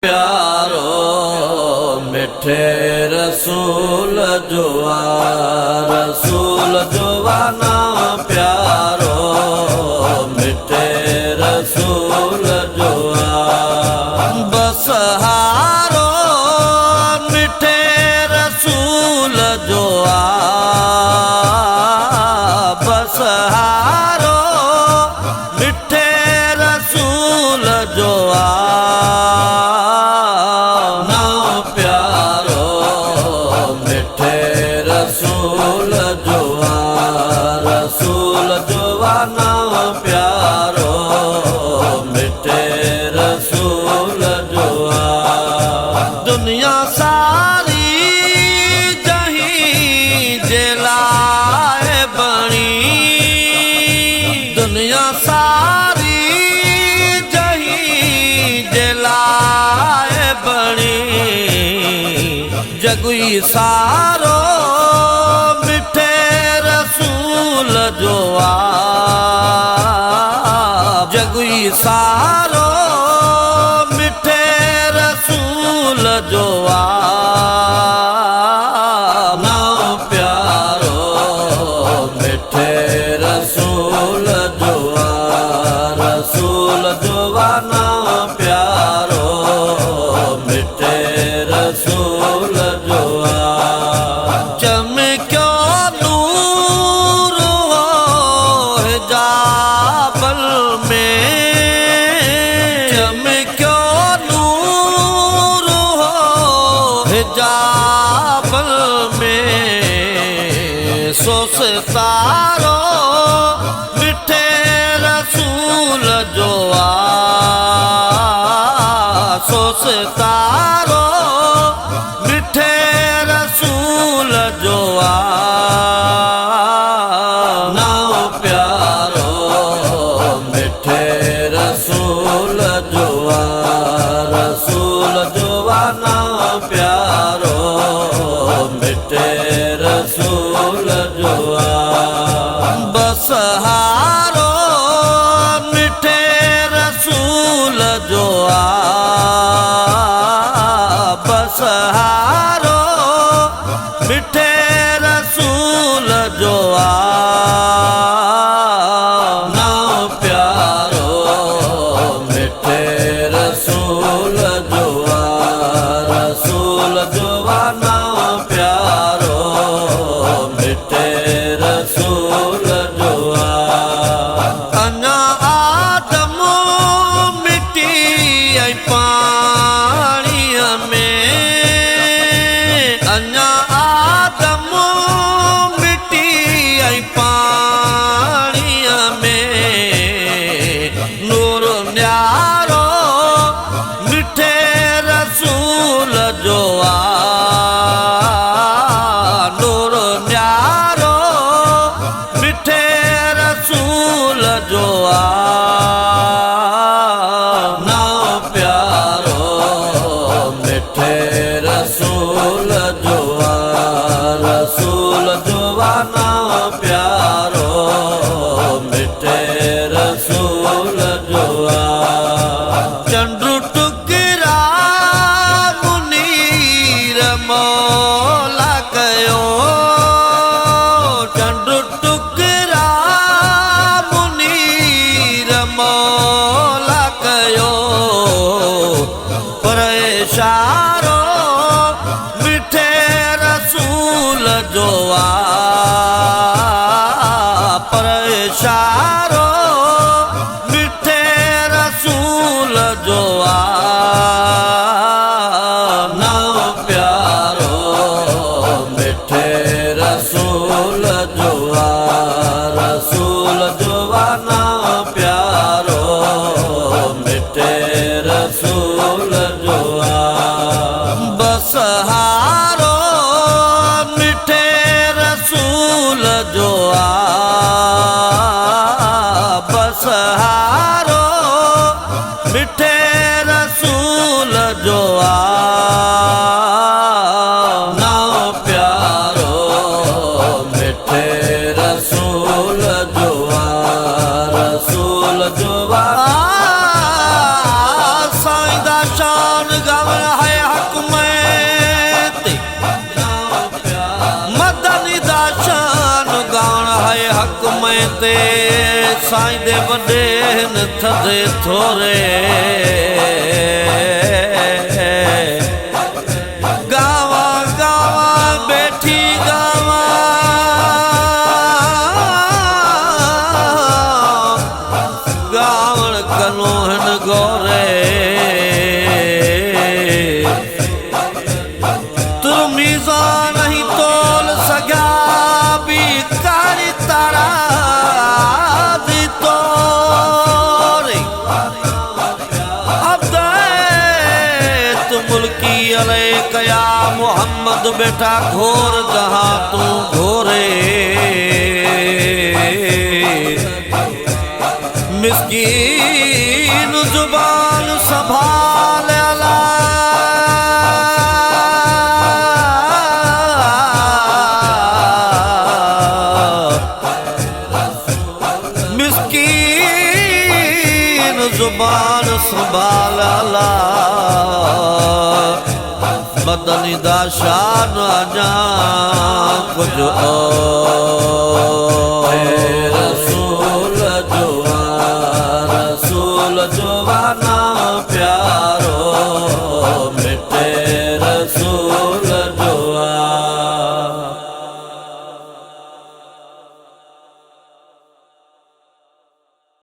प्यारो मिठे रसूल जुआ ना प्यारो मिठे रसूल जुआ बस हारो मिठे रसूल जुआ बस हारो मिठे रसूल जुआ रसूल जुआ ना प्यारो मिठे रसूल जुआ दुनिया सारी जहीं जलाए बणी दुनिया सारी जहीं जलाए बणी जगुई सारो मिठे रसूल जुआ जगुई सारो मिठे रसूल जुआ ना प्यारो मिठे रसूल जुआ ना प्यारो मिठे रसूल जुआ चमक्यो नूर हो हिजाबल में चमक्यो नूर हो हिजाबल में सो सितारो मिठे रसूल जुआ सो सितारो मिठे रसूल जुआ ना प्यारो मिठे रसूल जुआ ना प्यारो मिठे रसूल जुआ बस हारो मिठे रसूल जुआ बस हारो मिठे रसूल जुआ ना प्यारो मिठे रसूल जुआ ना प्यारो मिठे रसूल जुआ अन्ना आदम मिट्टी आई पानी में अन्ना आदम मिट्टी आई पानी में नूर न्यारो मिठे रसूल जुआ नूर न्यारो मिठे रसूल जुआ ना प्यारो मिठे रसूल जुआ ना प्यारो मिठे रसूल जुआ चंद्र टुकरा मुनीर मौला कयो चंद्र टुकरा मुनीर मौला कयो पर इशारो मिठे रसूल जुआ पर इशारो मिठे रसूल जुआ ना प्यारो मिठे रसूल जुआ ना प्यारो मिठे रसूल जुआ बस हारो मिठे रसूल जुआ बस हारो मिठे रसूल जुआ ना प्यारो मिठे रसूल जुआ साईं दा शान गा साईं दे वॾे हिन थधे थोरे गावा गावा बैठी गावा गावण कनो हिन गोरे तुर मीज़ान ही तोल सघिया बि कारी तारा दी तोरे अब्दे तू मुल्की अले कया मोहम्मद बेटा घोर जहां तू घोरे मिस्कीन जुबान संभाल अला मिस्कीन जुबान संभाल अला बदनी दा शान अजा कुछ